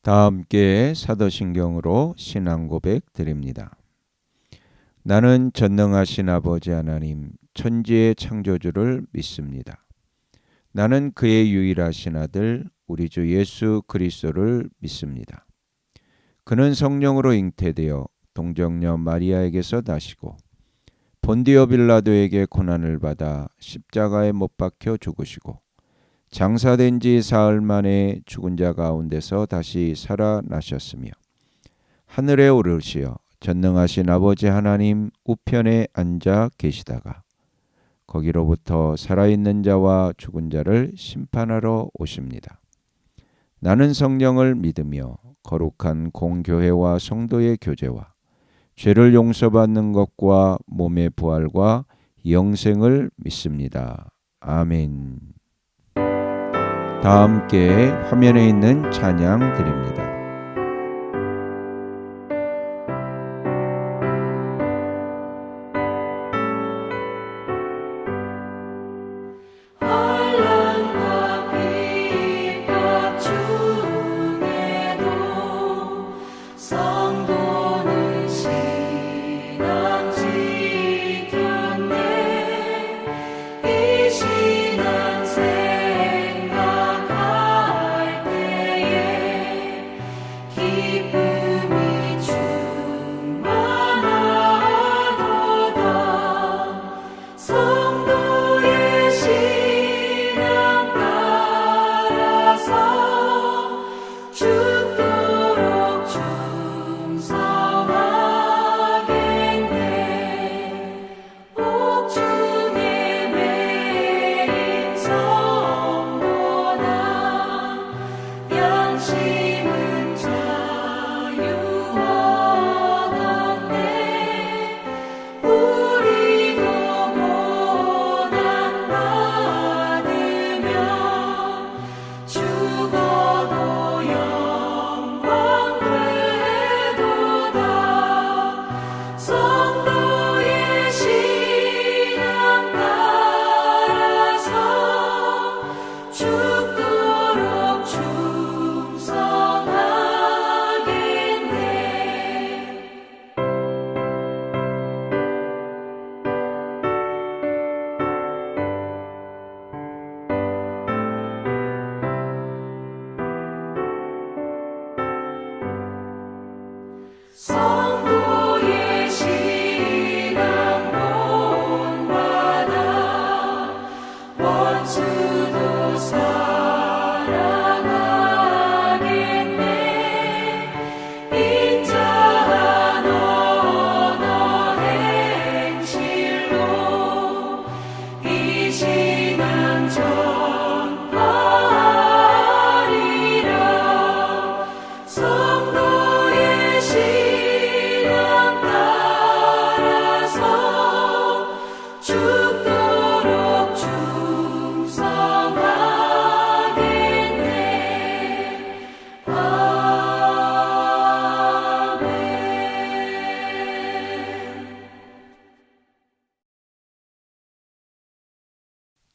다 함께 사도신경으로 신앙 고백 드립니다. 나는 전능하신 아버지 하나님 천지의 창조주를 믿습니다. 나는 그의 유일하신 아들 우리 주 예수 그리스도를 믿습니다. 그는 성령으로 잉태되어 동정녀 마리아에게서 나시고 본디오 빌라도에게 고난을 받아 십자가에 못 박혀 죽으시고 장사된 지 사흘 만에 죽은 자 가운데서 다시 살아나셨으며 하늘에 오르시어 전능하신 아버지 하나님 우편에 앉아 계시다가 거기로부터 살아있는 자와 죽은 자를 심판하러 오십니다. 나는 성령을 믿으며 거룩한 공교회와 성도의 교제와 죄를 용서받는 것과 몸의 부활과 영생을 믿습니다. 아멘. 다 함께 화면에 있는 찬양 드립니다.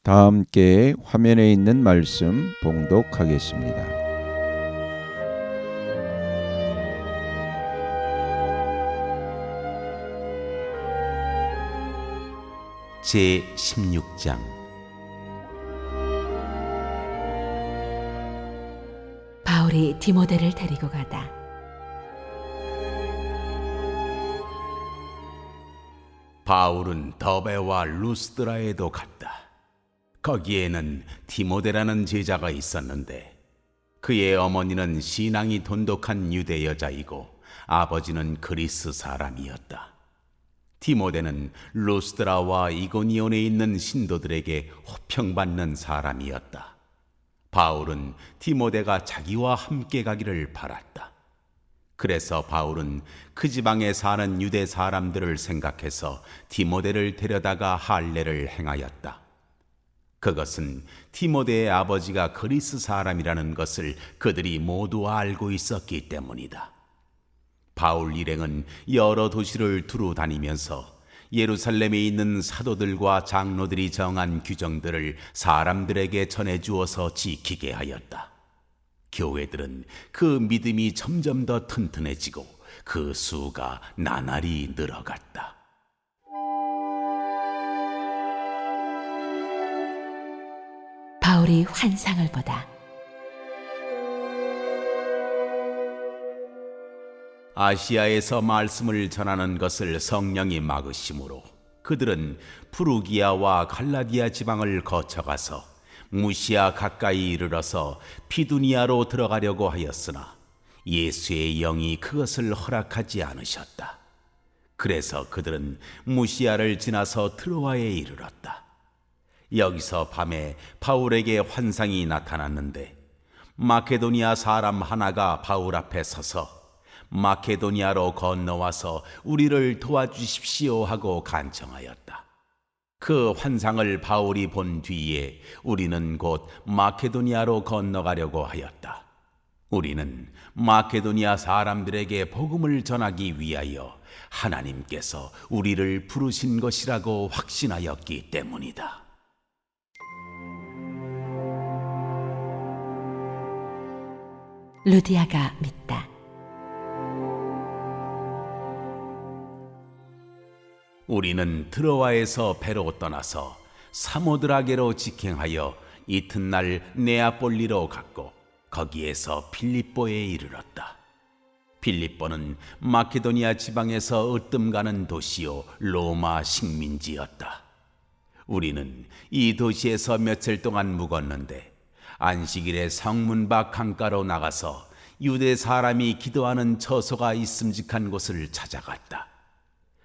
다 함께 화면에 있는 말씀 봉독하겠습니다. 제16장 바울이 디모데를 데리고 가다. 바울은 더베와 루스드라에도 갔다. 거기에는 디모데라는 제자가 있었는데 그의 어머니는 신앙이 돈독한 유대 여자이고 아버지는 그리스 사람이었다. 디모데는 루스드라와 이고니온에 있는 신도들에게 호평받는 사람이었다. 바울은 디모데가 자기와 함께 가기를 바랐다. 그래서 바울은 그 지방에 사는 유대 사람들을 생각해서 디모데를 데려다가 할례를 행하였다. 그것은 디모데의 아버지가 그리스 사람이라는 것을 그들이 모두 알고 있었기 때문이다. 바울 일행은 여러 도시를 두루 다니면서 예루살렘에 있는 사도들과 장로들이 정한 규정들을 사람들에게 전해주어서 지키게 하였다. 교회들은 그 믿음이 점점 더 튼튼해지고 그 수가 나날이 늘어갔다. 바울이 환상을 보다. 아시아에서 말씀을 전하는 것을 성령이 막으심으로 그들은 프루기아와 갈라디아 지방을 거쳐가서 무시아 가까이 이르러서 피두니아로 들어가려고 하였으나 예수의 영이 그것을 허락하지 않으셨다. 그래서 그들은 무시아를 지나서 트로아에 이르렀다. 여기서 밤에 바울에게 환상이 나타났는데 마케도니아 사람 하나가 바울 앞에 서서 마케도니아로 건너와서 우리를 도와주십시오 하고 간청하였다. 그 환상을 바울이 본 뒤에 우리는 곧 마케도니아로 건너가려고 하였다. 우리는 마케도니아 사람들에게 복음을 전하기 위하여 하나님께서 우리를 부르신 것이라고 확신하였기 때문이다. 루디아가 믿다. 우리는 트로아에서 배로 떠나서 사모드라게로 직행하여 이튿날 네아폴리로 갔고 거기에서 빌립보에 이르렀다. 빌립보는 마케도니아 지방에서 으뜸가는 도시요 로마 식민지였다. 우리는 이 도시에서 며칠 동안 묵었는데 안식일에 성문 밖 강가로 나가서 유대 사람이 기도하는 처소가 있음직한 곳을 찾아갔다.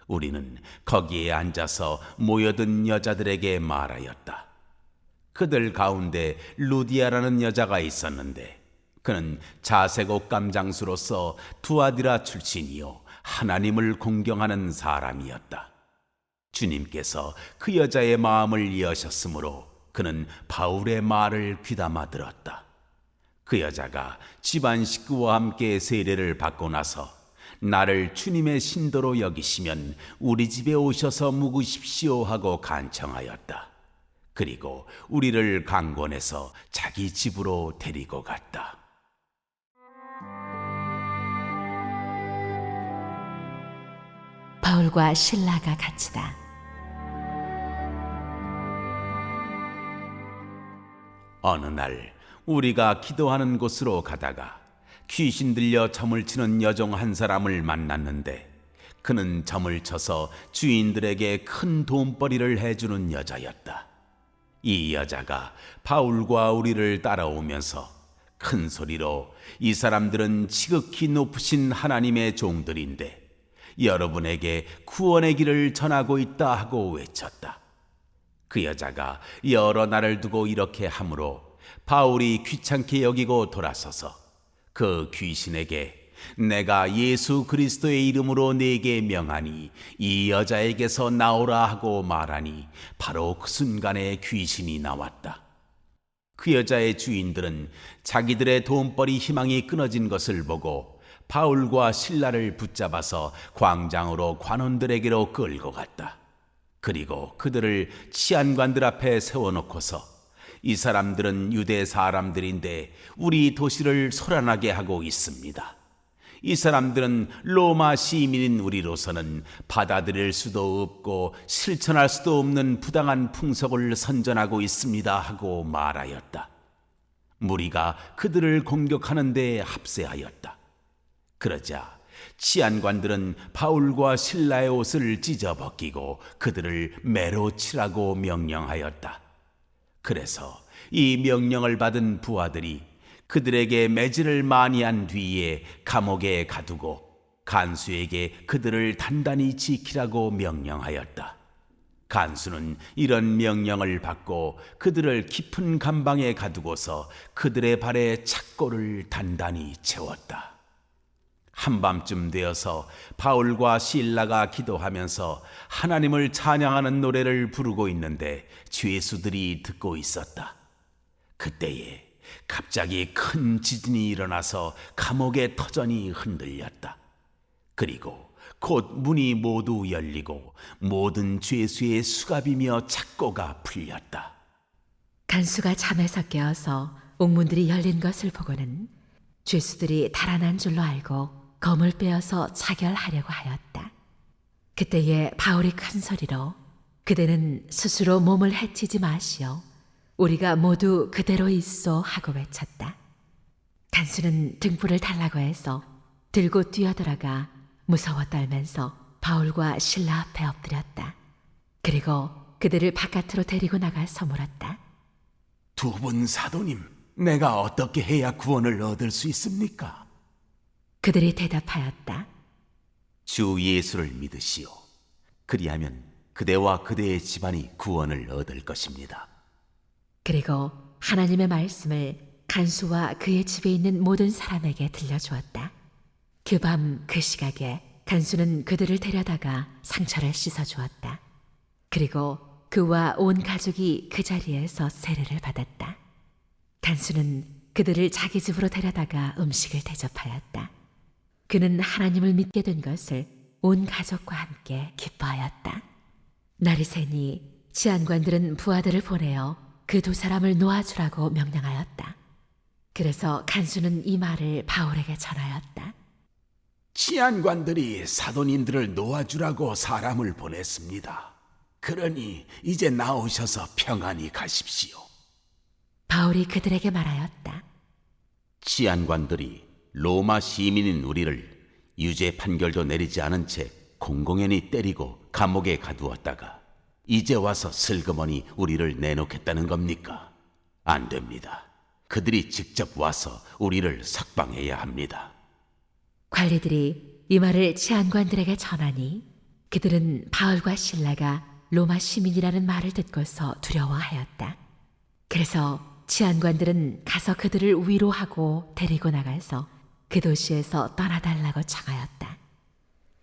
우리는 거기에 앉아서 모여든 여자들에게 말하였다. 그들 가운데 루디아라는 여자가 있었는데 그는 자색 감장수로서 두아디라 출신이요 하나님을 공경하는 사람이었다. 주님께서 그 여자의 마음을 여셨으므로 그는 바울의 말을 귀담아 들었다. 그 여자가 집안 식구와 함께 세례를 받고 나서 나를 주님의 신도로 여기시면 우리 집에 오셔서 묵으십시오 하고 간청하였다. 그리고 우리를 강권해서 자기 집으로 데리고 갔다. 바울과 실라가 갇히다. 어느 날 우리가 기도하는 곳으로 가다가 귀신 들려 점을 치는 여종 한 사람을 만났는데 그는 점을 쳐서 주인들에게 큰 돈벌이를 해주는 여자였다. 이 여자가 바울과 우리를 따라오면서 큰 소리로 이 사람들은 지극히 높으신 하나님의 종들인데 여러분에게 구원의 길을 전하고 있다 하고 외쳤다. 그 여자가 여러 날을 두고 이렇게 하므로 바울이 귀찮게 여기고 돌아서서 그 귀신에게 내가 예수 그리스도의 이름으로 네게 명하니 이 여자에게서 나오라 하고 말하니 바로 그 순간에 귀신이 나왔다. 그 여자의 주인들은 자기들의 돈벌이 희망이 끊어진 것을 보고 바울과 실라를 붙잡아서 광장으로 관원들에게로 끌고 갔다. 그리고 그들을 치안관들 앞에 세워놓고서 이 사람들은 유대 사람들인데 우리 도시를 소란하게 하고 있습니다. 이 사람들은 로마 시민인 우리로서는 받아들일 수도 없고 실천할 수도 없는 부당한 풍속을 선전하고 있습니다 하고 말하였다. 무리가 그들을 공격하는 데 합세하였다. 그러자 치안관들은 바울과 실라의 옷을 찢어벗기고 그들을 매로 치라고 명령하였다. 그래서 이 명령을 받은 부하들이 그들에게 매질을 많이 한 뒤에 감옥에 가두고 간수에게 그들을 단단히 지키라고 명령하였다. 간수는 이런 명령을 받고 그들을 깊은 감방에 가두고서 그들의 발에 착고를 단단히 채웠다. 한밤쯤 되어서 바울과 실라가 기도하면서 하나님을 찬양하는 노래를 부르고 있는데 죄수들이 듣고 있었다. 그때에 갑자기 큰 지진이 일어나서 감옥의 터전이 흔들렸다. 그리고 곧 문이 모두 열리고 모든 죄수의 수갑이며 착고가 풀렸다. 간수가 잠에서 깨어서 옥문들이 열린 것을 보고는 죄수들이 달아난 줄로 알고 검을 빼어서 차결하려고 하였다. 그때에 바울이 큰 소리로 그대는 스스로 몸을 해치지 마시오. 우리가 모두 그대로 있소 하고 외쳤다. 간수는 등불을 달라고 해서 들고 뛰어들어가 무서워 떨면서 바울과 실라 앞에 엎드렸다. 그리고 그들을 바깥으로 데리고 나가서 물었다. 두 분 사도님, 내가 어떻게 해야 구원을 얻을 수 있습니까? 그들이 대답하였다. 주 예수를 믿으시오. 그리하면 그대와 그대의 집안이 구원을 얻을 것입니다. 그리고 하나님의 말씀을 간수와 그의 집에 있는 모든 사람에게 들려주었다. 그 밤 그 시각에 간수는 그들을 데려다가 상처를 씻어주었다. 그리고 그와 온 가족이 그 자리에서 세례를 받았다. 간수는 그들을 자기 집으로 데려다가 음식을 대접하였다. 그는 하나님을 믿게 된 것을 온 가족과 함께 기뻐하였다. 날이 새니 치안관들은 부하들을 보내어 그 두 사람을 놓아주라고 명령하였다. 그래서 간수는 이 말을 바울에게 전하였다. 치안관들이 사도님들을 놓아주라고 사람을 보냈습니다. 그러니 이제 나오셔서 평안히 가십시오. 바울이 그들에게 말하였다. 치안관들이 로마 시민인 우리를 유죄 판결도 내리지 않은 채 공공연히 때리고 감옥에 가두었다가 이제 와서 슬그머니 우리를 내놓겠다는 겁니까? 안 됩니다. 그들이 직접 와서 우리를 석방해야 합니다. 관리들이 이 말을 치안관들에게 전하니 그들은 바울과 실라가 로마 시민이라는 말을 듣고서 두려워하였다. 그래서 치안관들은 가서 그들을 위로하고 데리고 나가서 그 도시에서 떠나달라고 청하였다.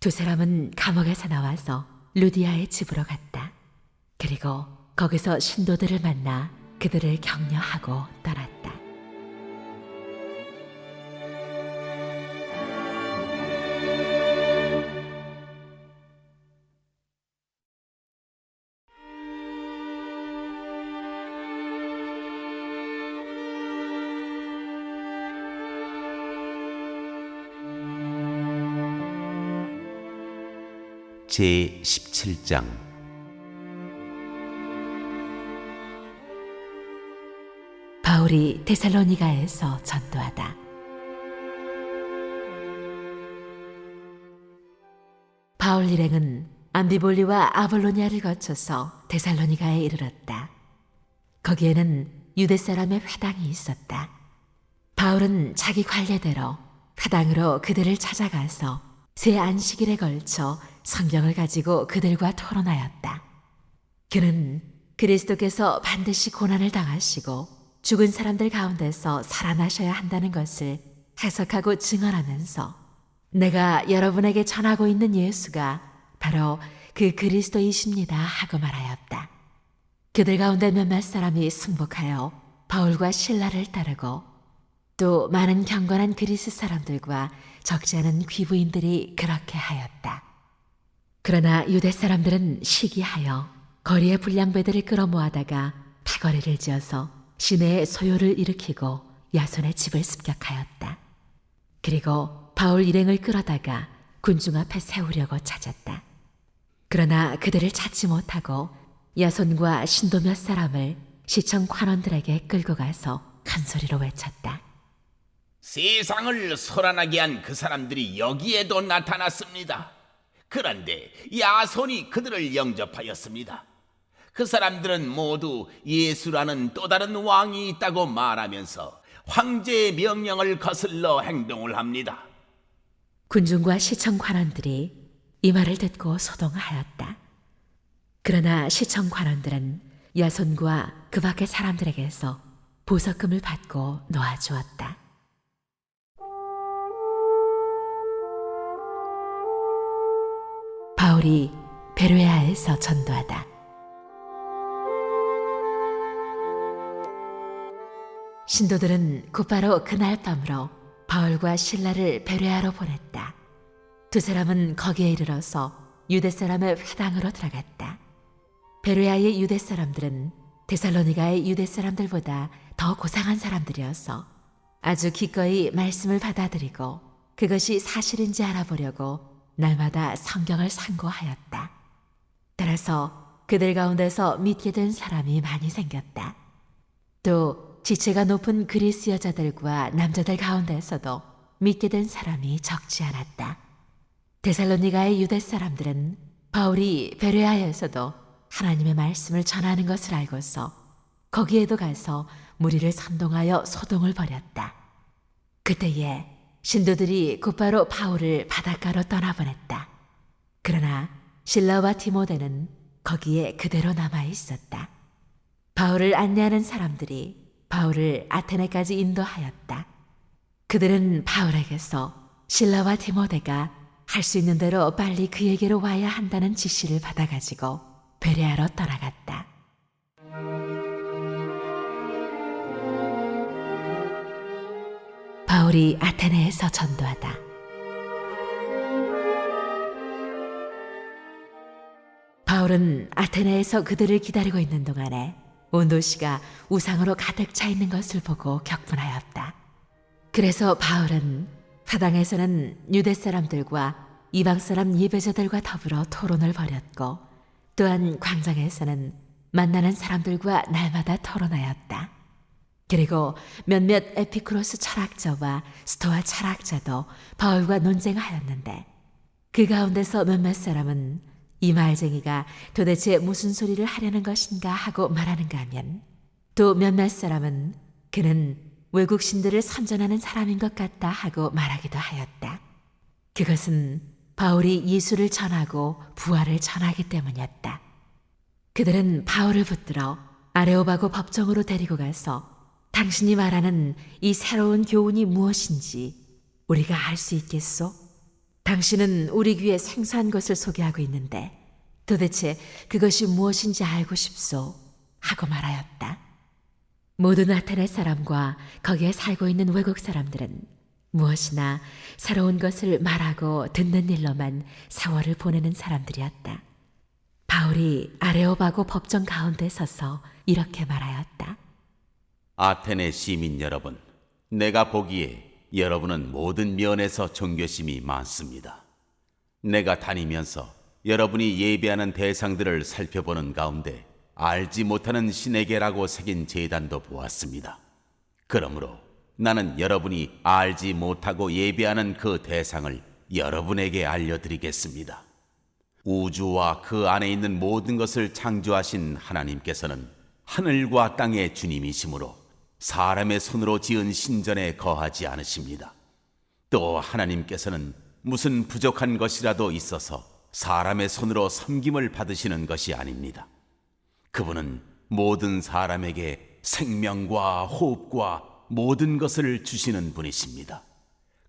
두 사람은 감옥에서 나와서 루디아의 집으로 갔다. 그리고 거기서 신도들을 만나 그들을 격려하고 떠났다. 제 17장 바울이 데살로니가에서 전도하다. 바울 일행은 암비볼리와 아볼로니아를 거쳐서 데살로니가에 이르렀다. 거기에는 유대 사람의 회당이 있었다. 바울은 자기 관례대로 회당으로 그들을 찾아가서 새 안식일에 걸쳐 성경을 가지고 그들과 토론하였다. 그는 그리스도께서 반드시 고난을 당하시고 죽은 사람들 가운데서 살아나셔야 한다는 것을 해석하고 증언하면서 내가 여러분에게 전하고 있는 예수가 바로 그 그리스도이십니다 하고 말하였다. 그들 가운데 몇몇 사람이 승복하여 바울과 실라를 따르고 또 많은 경건한 그리스 사람들과 적지 않은 귀부인들이 그렇게 하였다. 그러나 유대 사람들은 시기하여 거리의 불량배들을 끌어모아다가 패거리를 지어서 시내에 소요를 일으키고 야손의 집을 습격하였다. 그리고 바울 일행을 끌어다가 군중 앞에 세우려고 찾았다. 그러나 그들을 찾지 못하고 야손과 신도 몇 사람을 시청 관원들에게 끌고 가서 큰 소리로 외쳤다. 세상을 소란하게 한 그 사람들이 여기에도 나타났습니다. 그런데 야손이 그들을 영접하였습니다. 그 사람들은 모두 예수라는 또 다른 왕이 있다고 말하면서 황제의 명령을 거슬러 행동을 합니다. 군중과 시청 관원들이 이 말을 듣고 소동하였다. 그러나 시청 관원들은 야손과 그 밖의 사람들에게서 보석금을 받고 놓아주었다. 바울이 베로야에서 전도하다. 신도들은 곧바로 그날 밤으로 바울과 실라를 베레아로 보냈다. 두 사람은 거기에 이르러서 유대 사람의 회당으로 들어갔다. 베레아의 유대 사람들은 데살로니가의 유대 사람들보다 더 고상한 사람들이어서 아주 기꺼이 말씀을 받아들이고 그것이 사실인지 알아보려고 날마다 성경을 상고하였다. 따라서 그들 가운데서 믿게 된 사람이 많이 생겼다. 또 지체가 높은 그리스 여자들과 남자들 가운데서도 믿게 된 사람이 적지 않았다. 데살로니가의 유대 사람들은 바울이 베레아에서도 하나님의 말씀을 전하는 것을 알고서 거기에도 가서 무리를 선동하여 소동을 벌였다. 그때에 신도들이 곧바로 바울을 바닷가로 떠나보냈다. 그러나 실라와 디모데는 거기에 그대로 남아 있었다. 바울을 안내하는 사람들이 바울을 아테네까지 인도하였다. 그들은 바울에게서 실라와 디모데가 할 수 있는 대로 빨리 그에게로 와야 한다는 지시를 받아가지고 베레아로 떠나갔다. 바울이 아테네에서 전도하다. 바울은 아테네에서 그들을 기다리고 있는 동안에 온 도시가 우상으로 가득 차 있는 것을 보고 격분하였다. 그래서 바울은 사당에서는 유대 사람들과 이방 사람 예배자들과 더불어 토론을 벌였고 또한 광장에서는 만나는 사람들과 날마다 토론하였다. 그리고 몇몇 에피쿠로스 철학자와 스토아 철학자도 바울과 논쟁하였는데 그 가운데서 몇몇 사람은 이 말쟁이가 도대체 무슨 소리를 하려는 것인가 하고 말하는가 하면 또 몇몇 사람은 그는 외국 신들을 선전하는 사람인 것 같다 하고 말하기도 하였다. 그것은 바울이 예수를 전하고 부활을 전하기 때문이었다. 그들은 바울을 붙들어 아레오바고 법정으로 데리고 가서 당신이 말하는 이 새로운 교훈이 무엇인지 우리가 알 수 있겠소? 당신은 우리 귀에 생소한 것을 소개하고 있는데 도대체 그것이 무엇인지 알고 싶소? 하고 말하였다. 모든 아테네 사람과 거기에 살고 있는 외국 사람들은 무엇이나 새로운 것을 말하고 듣는 일로만 세월을 보내는 사람들이었다. 바울이 아레오바고 법정 가운데 서서 이렇게 말하였다. 아테네 시민 여러분, 내가 보기에 여러분은 모든 면에서 존귀심이 많습니다. 내가 다니면서 여러분이 예배하는 대상들을 살펴보는 가운데 알지 못하는 신에게라고 새긴 제단도 보았습니다. 그러므로 나는 여러분이 알지 못하고 예배하는 그 대상을 여러분에게 알려드리겠습니다. 우주와 그 안에 있는 모든 것을 창조하신 하나님께서는 하늘과 땅의 주님이시므로 사람의 손으로 지은 신전에 거하지 않으십니다. 또 하나님께서는 무슨 부족한 것이라도 있어서 사람의 손으로 섬김을 받으시는 것이 아닙니다. 그분은 모든 사람에게 생명과 호흡과 모든 것을 주시는 분이십니다.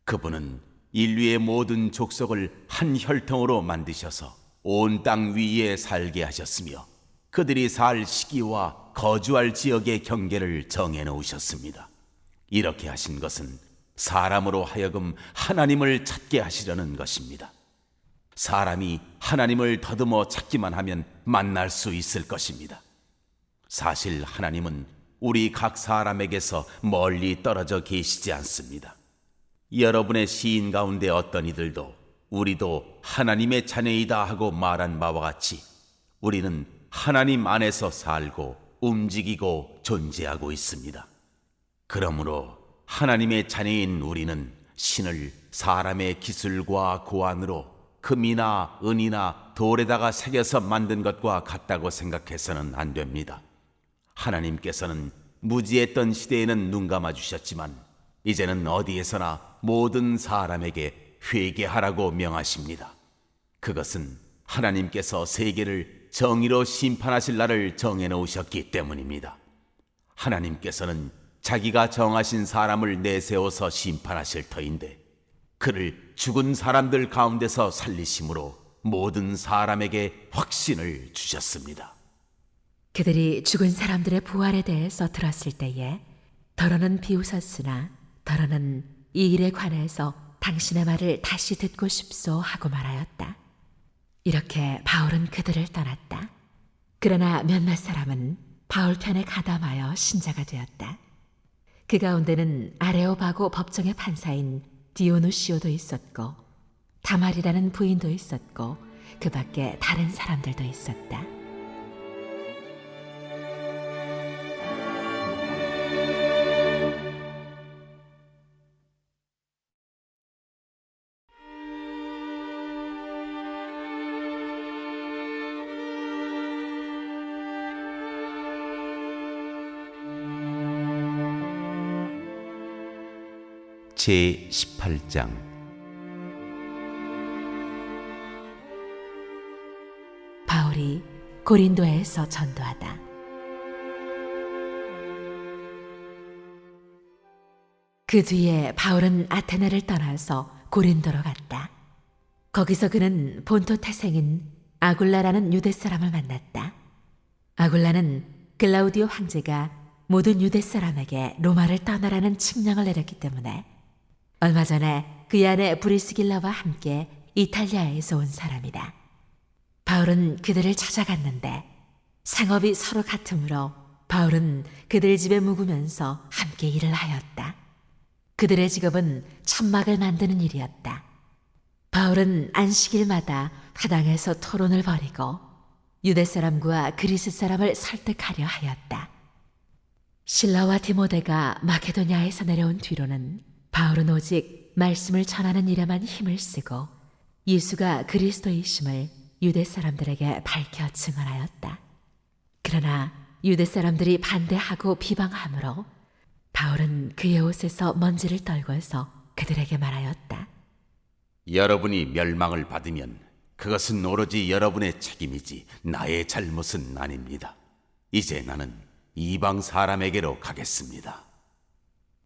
그분은 인류의 모든 족속을 한 혈통으로 만드셔서 온 땅 위에 살게 하셨으며 그들이 살 시기와 거주할 지역의 경계를 정해 놓으셨습니다. 이렇게 하신 것은 사람으로 하여금 하나님을 찾게 하시려는 것입니다. 사람이 하나님을 더듬어 찾기만 하면 만날 수 있을 것입니다. 사실 하나님은 우리 각 사람에게서 멀리 떨어져 계시지 않습니다. 여러분의 시인 가운데 어떤 이들도 우리도 하나님의 자녀이다 하고 말한 바와 같이 우리는 하나님 안에서 살고 움직이고 존재하고 있습니다. 그러므로 하나님의 자녀인 우리는 신을 사람의 기술과 고안으로 금이나 은이나 돌에다가 새겨서 만든 것과 같다고 생각해서는 안 됩니다. 하나님께서는 무지했던 시대에는 눈 감아 주셨지만 이제는 어디에서나 모든 사람에게 회개하라고 명하십니다. 그것은 하나님께서 세계를 정의로 심판하실 날을 정해 놓으셨기 때문입니다. 하나님께서는 자기가 정하신 사람을 내세워서 심판하실 터인데 그를 죽은 사람들 가운데서 살리심으로 모든 사람에게 확신을 주셨습니다. 그들이 죽은 사람들의 부활에 대해서 들었을 때에 더러는 비웃었으나 더러는 이 일에 관해서 당신의 말을 다시 듣고 싶소 하고 말하였다. 이렇게 바울은 그들을 떠났다. 그러나 몇몇 사람은 바울 편에 가담하여 신자가 되었다. 그 가운데는 아레오바고 법정의 판사인 디오누시오도 있었고 다말이라는 부인도 있었고 그 밖에 다른 사람들도 있었다. 제 18장. 바울이 고린도에서 전도하다. 그 뒤에 바울은 아테네를 떠나서 고린도로 갔다. 거기서 그는 본토 태생인 아굴라라는 유대 사람을 만났다. 아굴라는 글라우디오 황제가 모든 유대 사람에게 로마를 떠나라는 칙령을 내렸기 때문에 얼마 전에 그의 아내 브리스길라와 함께 이탈리아에서 온 사람이다. 바울은 그들을 찾아갔는데 상업이 서로 같으므로 바울은 그들 집에 묵으면서 함께 일을 하였다. 그들의 직업은 천막을 만드는 일이었다. 바울은 안식일마다 화당에서 토론을 벌이고 유대 사람과 그리스 사람을 설득하려 하였다. 실라와 디모데가 마케도냐에서 내려온 뒤로는 바울은 오직 말씀을 전하는 일에만 힘을 쓰고 예수가 그리스도이심을 유대 사람들에게 밝혀 증언하였다. 그러나 유대 사람들이 반대하고 비방하므로 바울은 그의 옷에서 먼지를 떨궈서 그들에게 말하였다. 여러분이 멸망을 받으면 그것은 오로지 여러분의 책임이지 나의 잘못은 아닙니다. 이제 나는 이방 사람에게로 가겠습니다.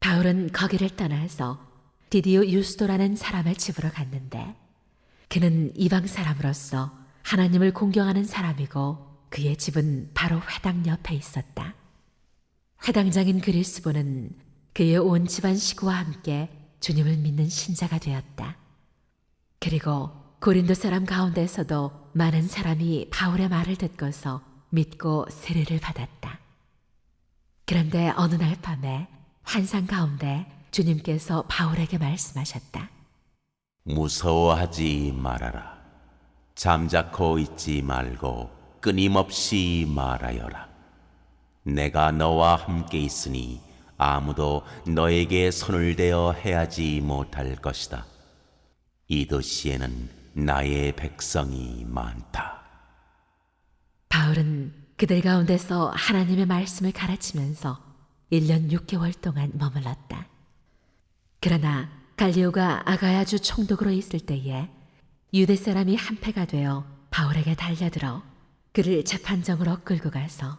바울은 거기를 떠나서 디디오 유스도라는 사람의 집으로 갔는데 그는 이방 사람으로서 하나님을 공경하는 사람이고 그의 집은 바로 회당 옆에 있었다. 회당장인 그리스보는 그의 온 집안 식구와 함께 주님을 믿는 신자가 되었다. 그리고 고린도 사람 가운데서도 많은 사람이 바울의 말을 듣고서 믿고 세례를 받았다. 그런데 어느 날 밤에 환상 가운데 주님께서 바울에게 말씀하셨다. 무서워하지 말아라. 잠자코 있지 말고 끊임없이 말하여라. 내가 너와 함께 있으니 아무도 너에게 손을 대어 해하지 못할 것이다. 이 도시에는 나의 백성이 많다. 바울은 그들 가운데서 하나님의 말씀을 가르치면서 1년 6개월 동안 머물렀다. 그러나 갈리오가 아가야주 총독으로 있을 때에 유대 사람이 한패가 되어 바울에게 달려들어 그를 재판정으로 끌고 가서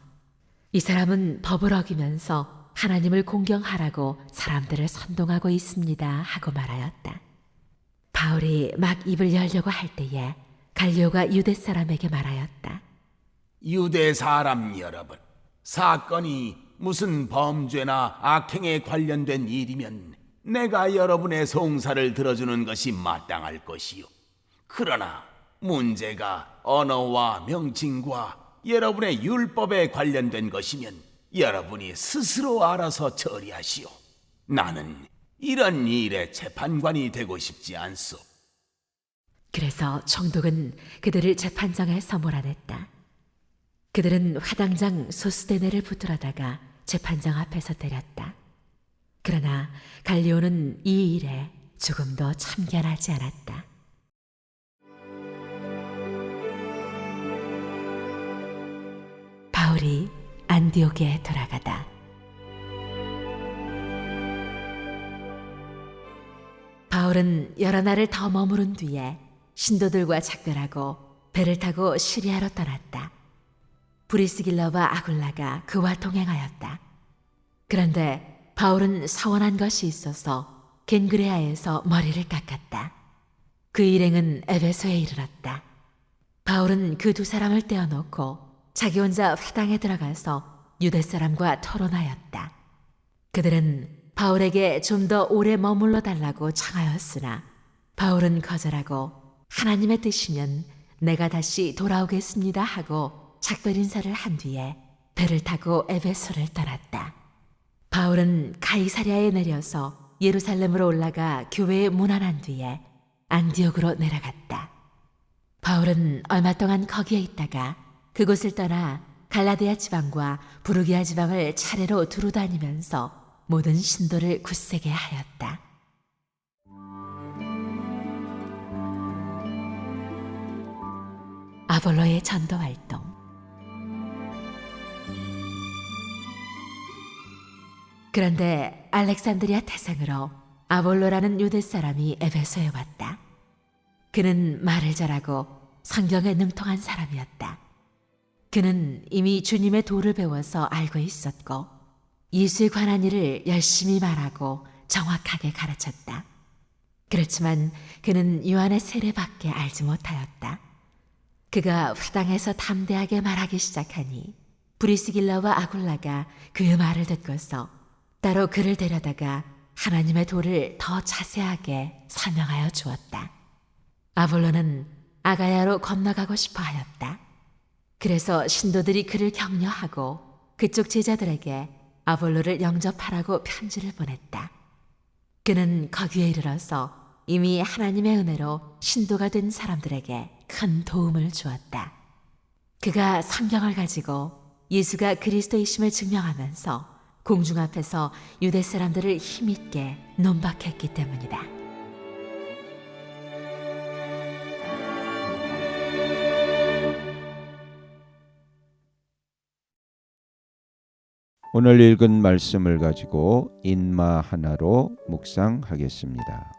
이 사람은 법을 어기면서 하나님을 공경하라고 사람들을 선동하고 있습니다 하고 말하였다. 바울이 막 입을 열려고 할 때에 갈리오가 유대 사람에게 말하였다. 유대 사람 여러분, 사건이 무슨 범죄나 악행에 관련된 일이면 내가 여러분의 송사를 들어주는 것이 마땅할 것이요. 그러나 문제가 언어와 명칭과 여러분의 율법에 관련된 것이면 여러분이 스스로 알아서 처리하시오. 나는 이런 일의 재판관이 되고 싶지 않소. 그래서 총독은 그들을 재판장에서 몰아냈다. 그들은 화당장 소스데네를 붙들어다가 재판장 앞에서 때렸다. 그러나 갈리오는 이 일에 조금도 참견하지 않았다. 바울이 안디옥에 돌아가다. 바울은 여러 날을 더 머무른 뒤에 신도들과 작별하고 배를 타고 시리아로 떠났다. 브리스길라와 아굴라가 그와 동행하였다. 그런데 바울은 서원한 것이 있어서 겐그레아에서 머리를 깎았다. 그 일행은 에베소에 이르렀다. 바울은 그 두 사람을 떼어놓고 자기 혼자 회당에 들어가서 유대 사람과 토론하였다. 그들은 바울에게 좀 더 오래 머물러 달라고 청하였으나 바울은 거절하고 하나님의 뜻이면 내가 다시 돌아오겠습니다 하고 작별 인사를 한 뒤에 배를 타고 에베소를 떠났다. 바울은 가이사랴에 내려서 예루살렘으로 올라가 교회에 문안한 뒤에 안디옥으로 내려갔다. 바울은 얼마 동안 거기에 있다가 그곳을 떠나 갈라디아 지방과 부르기아 지방을 차례로 두루 다니면서 모든 신도를 굳세게 하였다. 아볼로의 전도 활동. 그런데 알렉산드리아 태생으로 아볼로라는 유대 사람이 에베소에 왔다. 그는 말을 잘하고 성경에 능통한 사람이었다. 그는 이미 주님의 도를 배워서 알고 있었고 예수에 관한 일을 열심히 말하고 정확하게 가르쳤다. 그렇지만 그는 요한의 세례밖에 알지 못하였다. 그가 회당에서 담대하게 말하기 시작하니 브리스길라와 아굴라가 그의 말을 듣고서 따로 그를 데려다가 하나님의 도를 더 자세하게 설명하여 주었다. 아볼로는 아가야로 건너가고 싶어 하였다. 그래서 신도들이 그를 격려하고 그쪽 제자들에게 아볼로를 영접하라고 편지를 보냈다. 그는 거기에 이르러서 이미 하나님의 은혜로 신도가 된 사람들에게 큰 도움을 주었다. 그가 성경을 가지고 예수가 그리스도이심을 증명하면서 공중 앞에서 유대 사람들을 힘있게 논박했기 때문이다. 오늘 읽은 말씀을 가지고 인마 하나로 묵상하겠습니다.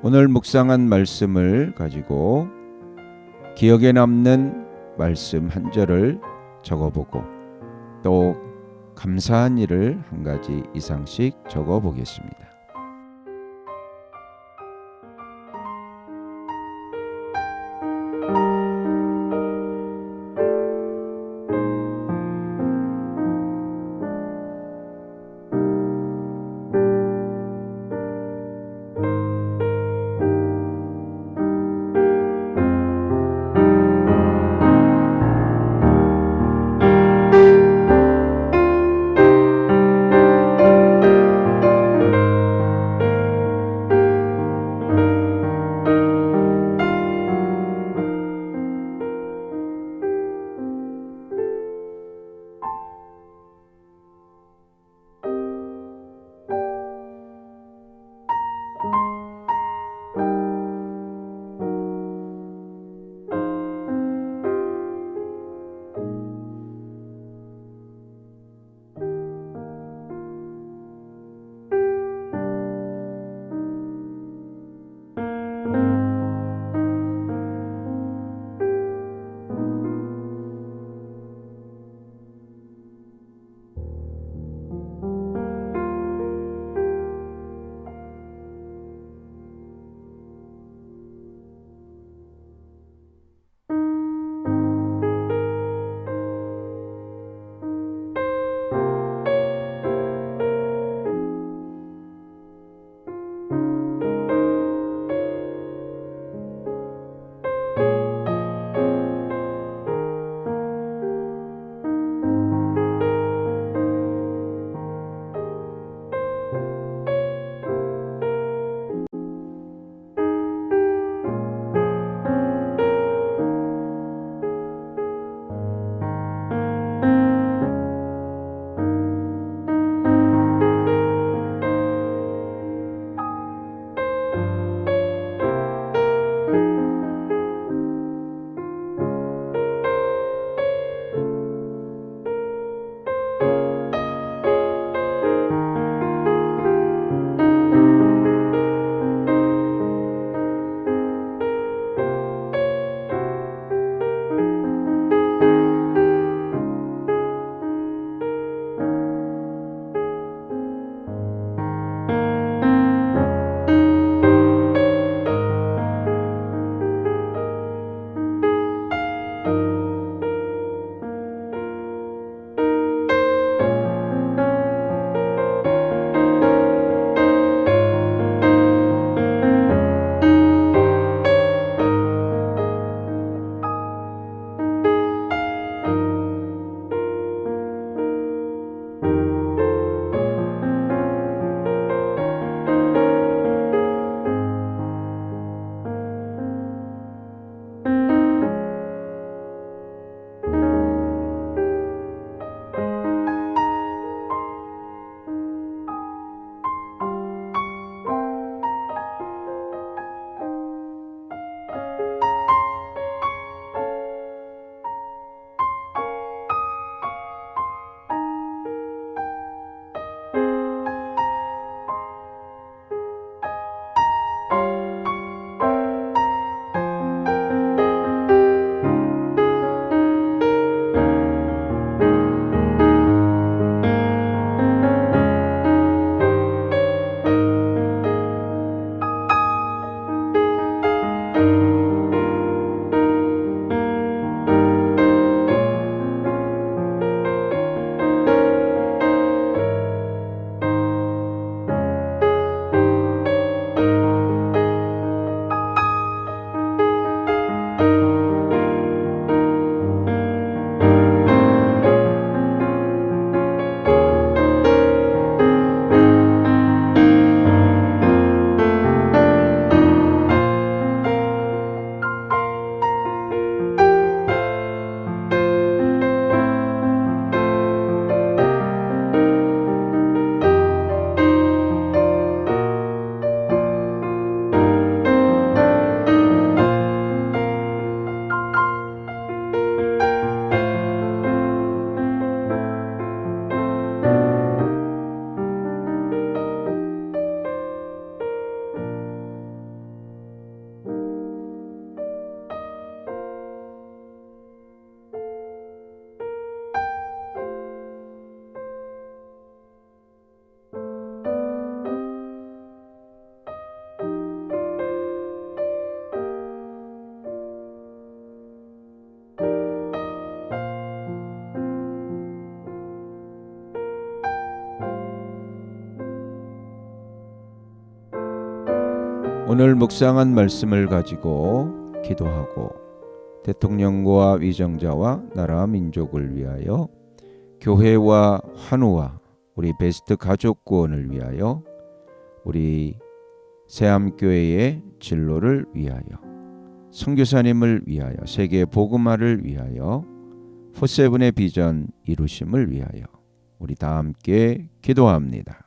오늘 묵상한 말씀을 가지고 기억에 남는 말씀 한 절을 적어보고 또 감사한 일을 한 가지 이상씩 적어보겠습니다. 오늘 묵상한 말씀을 가지고 기도하고 대통령과 위정자와 나라 민족을 위하여 교회와 환우와 우리 베스트 가족 구원을 위하여 우리 새암교회의 진로를 위하여 선교사님을 위하여 세계 복음화를 위하여 포세븐의 비전 이루심을 위하여 우리 다 함께 기도합니다.